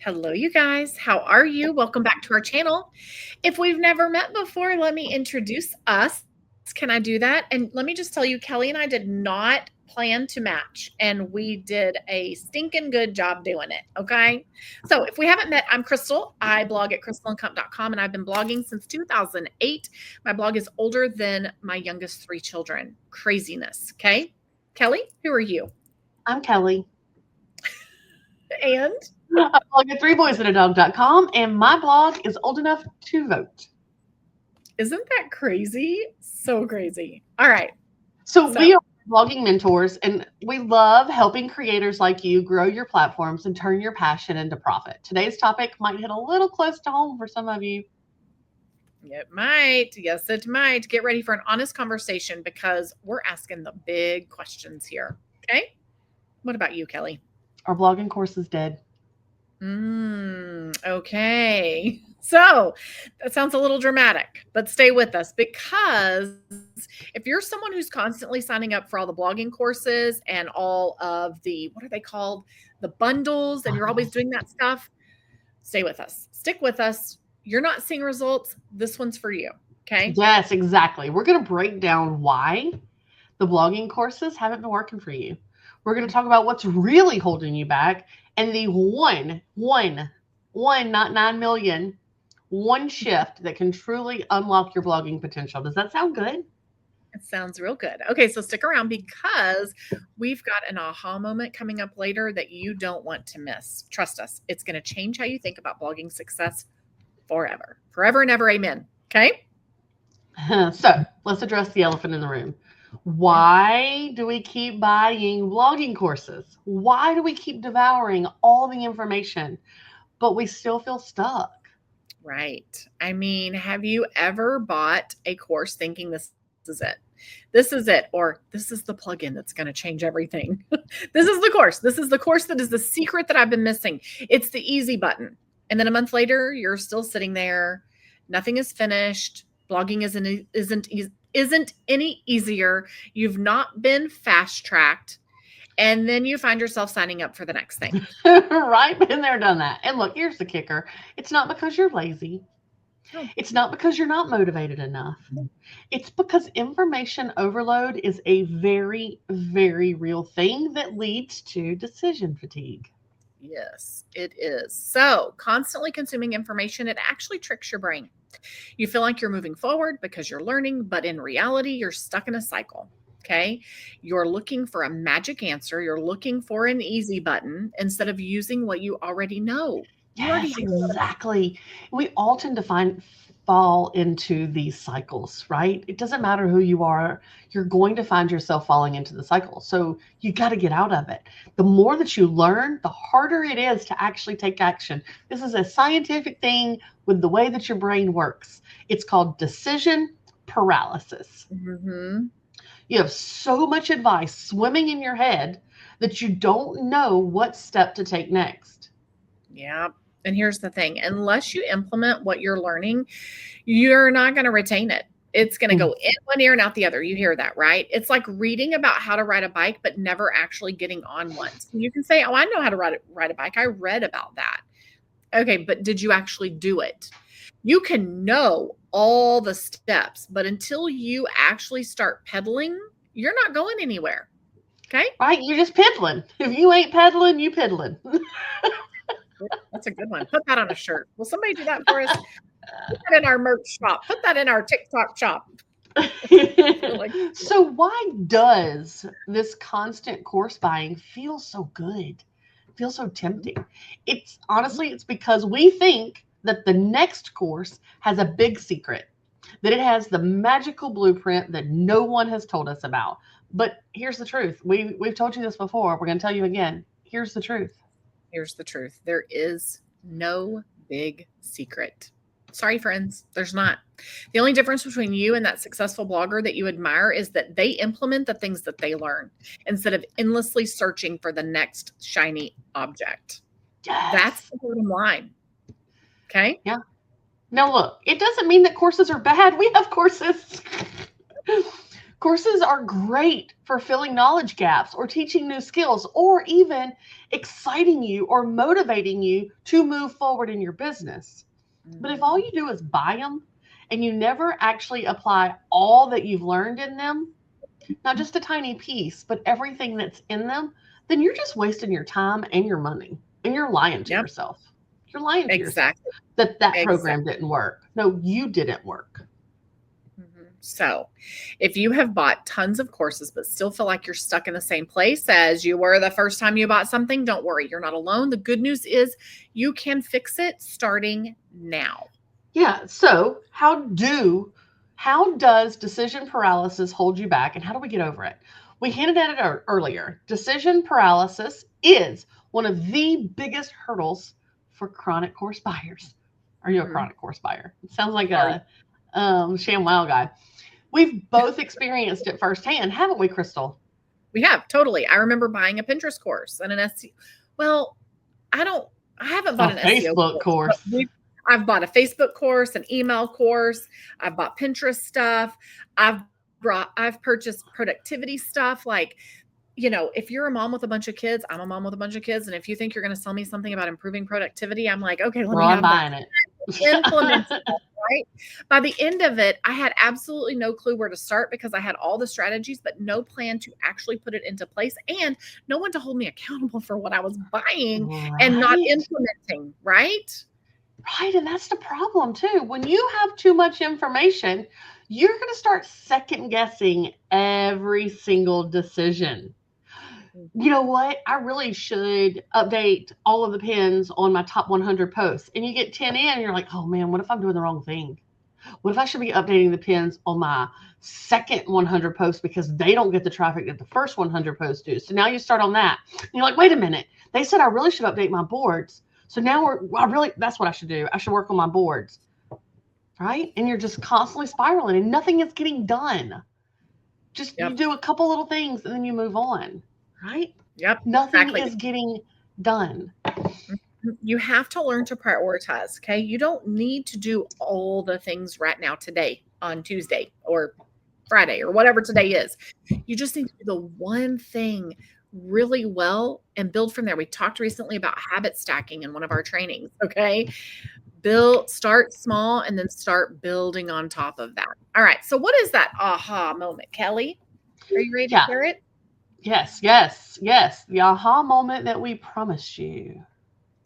Hello, you guys. How are you? Welcome back to our channel. If we've never met before, let me introduce us. Can I do that? And let me just tell you, Kelly and I did not plan to match, and we did a stinking good job doing it. Okay. So if we haven't met, I'm Crystal. I blog at crystalandcup.com, and I've been blogging since 2008. My blog is older than my youngest 3 children. Craziness. Okay. Kelly, who are you? I'm Kelly. And I blog at 3boysandadog.com, and my blog is old enough to vote. Isn't that crazy? So crazy. All right. So we are blogging mentors, and we love helping creators like you grow your platforms and turn your passion into profit. Today's topic might hit a little close to home for some of you. It might. Yes, it might. Get ready for an honest conversation because we're asking the big questions here. Okay. What about you, Kelly? Our blogging course is dead. Okay. So that sounds a little dramatic, but stay with us, because if you're someone who's constantly signing up for all the blogging courses and all of the, what are they called? The bundles, and you're always doing that stuff, stay with us. Stick with us. You're not seeing results. This one's for you. Okay. Yes, exactly. We're going to break down why the blogging courses haven't been working for you. We're going to talk about what's really holding you back, and the one, not 9 million, one shift that can truly unlock your blogging potential. Does that sound good? It sounds real good. Okay, so stick around because we've got an aha moment coming up later that you don't want to miss. Trust us, it's going to change how you think about blogging success forever. Forever and ever, amen. Okay? So let's address the elephant in the room. Why do we keep buying blogging courses? Why do we keep devouring all the information, but we still feel stuck? Right. I mean, have you ever bought a course thinking this is it? This is it, or this is the plugin that's going to change everything. This is the course. This is the course that is the secret that I've been missing. It's the easy button. And then a month later, you're still sitting there. Nothing is finished. Blogging isn't any easier. You've not been fast tracked. And then you find yourself signing up for the next thing. Right? Been there, done that. And look, here's the kicker. It's not because you're lazy. Oh. It's not because you're not motivated enough. It's because information overload is a very, very real thing that leads to decision fatigue. Yes, it is. So constantly consuming information, it actually tricks your brain. You feel like you're moving forward because you're learning, but in reality, you're stuck in a cycle. Okay. You're looking for a magic answer. You're looking for an easy button instead of using what you already know. Yes, exactly. We all tend to fall into these cycles, right? It doesn't matter who you are, you're going to find yourself falling into the cycle. So you got to get out of it. The more that you learn, the harder it is to actually take action. This is a scientific thing with the way that your brain works. It's called decision paralysis. Mm-hmm. You have so much advice swimming in your head that you don't know what step to take next. Yeah. And here's the thing, unless you implement what you're learning, you're not going to retain it. It's going to go in one ear and out the other. You hear that, right? It's like reading about how to ride a bike, but never actually getting on one. So you can say, oh, I know how to ride a bike. I read about that. Okay, but did you actually do it? You can know all the steps, but until you actually start pedaling, you're not going anywhere. Okay? Right? You're just peddling. If you ain't peddling, you piddling. That's a good one. Put that on a shirt. Will somebody do that for us? Put that in our merch shop. Put that in our TikTok shop. So why does this constant course buying feel so good? Feel so tempting? It's because we think that the next course has a big secret, that it has the magical blueprint that no one has told us about. But here's the truth. We've told you this before. We're going to tell you again. Here's the truth. Here's the truth. There is no big secret. Sorry, friends, there's not. The only difference between you and that successful blogger that you admire is that they implement the things that they learn instead of endlessly searching for the next shiny object. That's Yes. the bottom line. Okay. Yeah. Now, look, it doesn't mean that courses are bad. We have courses. Courses are great for filling knowledge gaps or teaching new skills or even exciting you or motivating you to move forward in your business. But if all Mhm. you do is buy them and you never actually apply all that you've learned in them, not just a tiny piece, but everything that's in them, then you're just wasting your time and your money. And you're lying to Yep. yourself. You're lying to yourself Exactly. that that program Exactly. didn't work. No, you didn't work. So, if you have bought tons of courses but still feel like you're stuck in the same place as you were the first time you bought something, don't worry, you're not alone. The good news is you can fix it starting now. Yeah. So, how does decision paralysis hold you back, and how do we get over it? We hinted at it earlier. Decision paralysis is one of the biggest hurdles for chronic course buyers. Are you a Mhm. chronic course buyer? It sounds like Are a ShamWow guy. We've both experienced it firsthand, haven't we, Crystal? We have, totally. I remember buying a Pinterest course and an SEO. Well, I don't I haven't bought A an SEO Facebook course, but course. I've bought a Facebook course, an email course, I've bought Pinterest stuff, I've I've purchased productivity stuff like, if you're a mom with a bunch of kids, I'm a mom with a bunch of kids, and if you think you're going to sell me something about improving productivity, I'm like, okay, let Girl, me I'm have that. buying it. Implement stuff, right? By the end of it, I had absolutely no clue where to start because I had all the strategies, but no plan to actually put it into place and no one to hold me accountable for what I was buying and not Right. implementing, right? Right. And that's the problem, too. When you have too much information, you're going to start second guessing every single decision. You know what? I really should update all of the pins on my top 100 posts. And you get 10 in, and you're like, oh man, what if I'm doing the wrong thing? What if I should be updating the pins on my second 100 posts because they don't get the traffic that the first 100 posts do? So now you start on that. And you're like, wait a minute. They said I really should update my boards. So now that's what I should do. I should work on my boards. Right. And you're just constantly spiraling and nothing is getting done. Just you Yep. do a couple little things and then you move on. Right. Yep. Nothing Exactly. is getting done. You have to learn to prioritize. Okay. You don't need to do all the things right now today on Tuesday or Friday or whatever today is. You just need to do the one thing really well and build from there. We talked recently about habit stacking in one of our trainings. Okay. Start small and then start building on top of that. All right. So, what is that aha moment, Kelli? Are you ready to Yeah. share it? Yes. Yes. Yes. The aha moment that we promised you.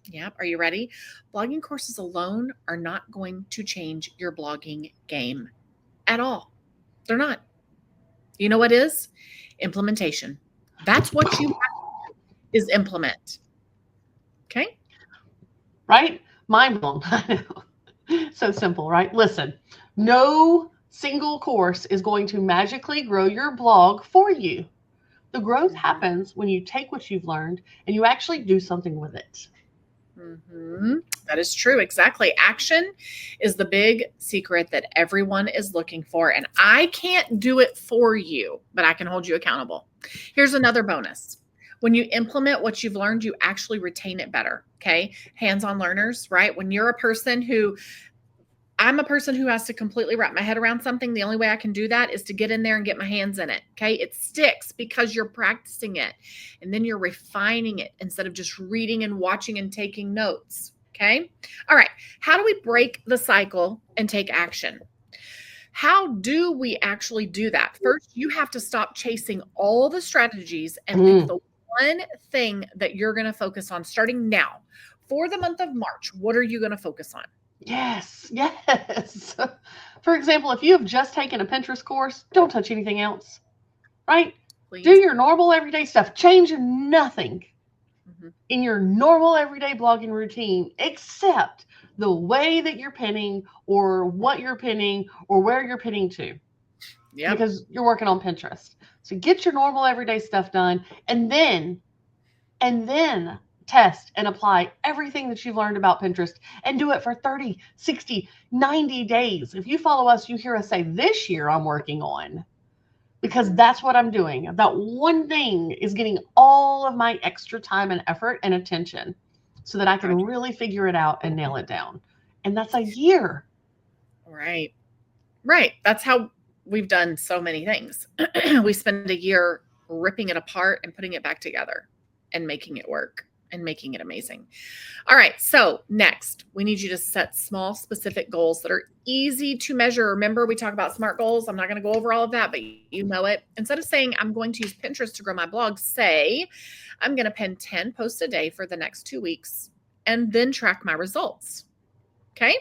Yep. Are you ready? Blogging courses alone are not going to change your blogging game at all. They're not. You know what is? Implementation. That's what you have is implement. Okay. Right? Mind blown. So simple, right? Listen, no single course is going to magically grow your blog for you. The growth Mhm. happens when you take what you've learned and you actually do something with it. That is true. Exactly. Action is the big secret that everyone is looking for. And I can't do it for you, but I can hold you accountable. Here's another bonus. When you implement what you've learned, you actually retain it better. Okay. Hands on learners, right? When you're a person who I'm a person who has to completely wrap my head around something. The only way I can do that is to get in there and get my hands in it. Okay. It sticks because you're practicing it and then you're refining it instead of just reading and watching and taking notes. Okay. All right. How do we break the cycle and take action? How do we actually do that? First, you have to stop chasing all the strategies and pick Mm. the one thing that you're going to focus on starting now. For the month of March, what are you going to focus on? Yes, yes. For example, if you have just taken a Pinterest course, don't touch anything else, right? Do Please. your normal everyday stuff. Change nothing Mhm. in your normal everyday blogging routine except the way that you're pinning or what you're pinning or where you're pinning to Yep. because you're working on Pinterest. So get your normal everyday stuff done and then test, and apply everything that you've learned about Pinterest and do it for 30, 60, 90 days. If you follow us, you hear us say, this year I'm working on, because that's what I'm doing. That one thing is getting all of my extra time and effort and attention so that I can really figure it out and nail it down. And that's a year. Right. Right. That's how we've done so many things. We spend a year ripping it apart and putting it back together and making it work and making it amazing. All right. So next, we need you to set small, specific goals that are easy to measure. Remember, we talk about SMART goals. I'm not going to go over all of that, but you know it. Instead of saying, I'm going to use Pinterest to grow my blog, say, I'm going to pin 10 posts a day for the next 2 weeks and then track my results. Okay.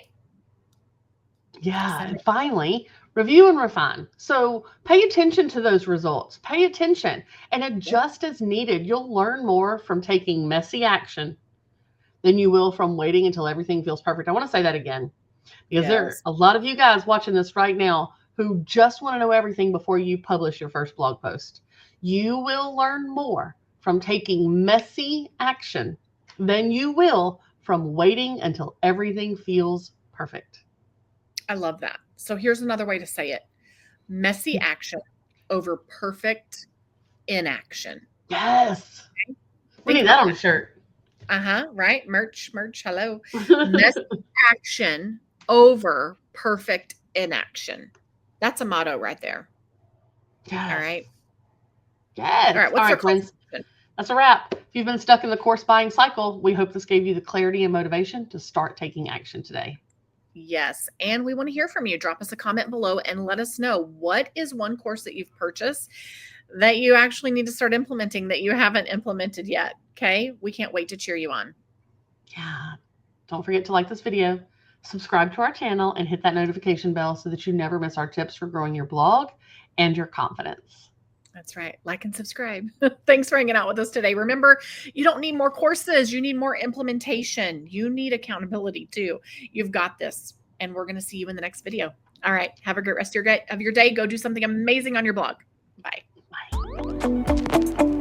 Yeah. And finally, review and refine. So pay attention to those results. Pay attention and adjust as needed. You'll learn more from taking messy action than you will from waiting until everything feels perfect. I want to say that again, because there are a lot of you guys watching this right now who just want to know everything before you publish your first blog post. You will learn more from taking messy action than you will from waiting until everything feels perfect. I love that. So here's another way to say it. Messy action over perfect inaction. Yes. Okay? We need that on a shirt. Right. Merch. Hello. Messy action over perfect inaction. That's a motto right there. Yes. All right. Yes. All right. What's our friends? That's a wrap. If you've been stuck in the course buying cycle, we hope this gave you the clarity and motivation to start taking action today. Yes. And we want to hear from you. Drop us a comment below and let us know, what is one course that you've purchased that you actually need to start implementing that you haven't implemented yet. Okay. We can't wait to cheer you on. Yeah. Don't forget to like this video, subscribe to our channel, and hit that notification bell so that you never miss our tips for growing your blog and your confidence. That's right. Like and subscribe. Thanks for hanging out with us today. Remember, you don't need more courses. You need more implementation. You need accountability too. You've got this. And we're going to see you in the next video. All right. Have a great rest of your day. Go do something amazing on your blog. Bye. Bye.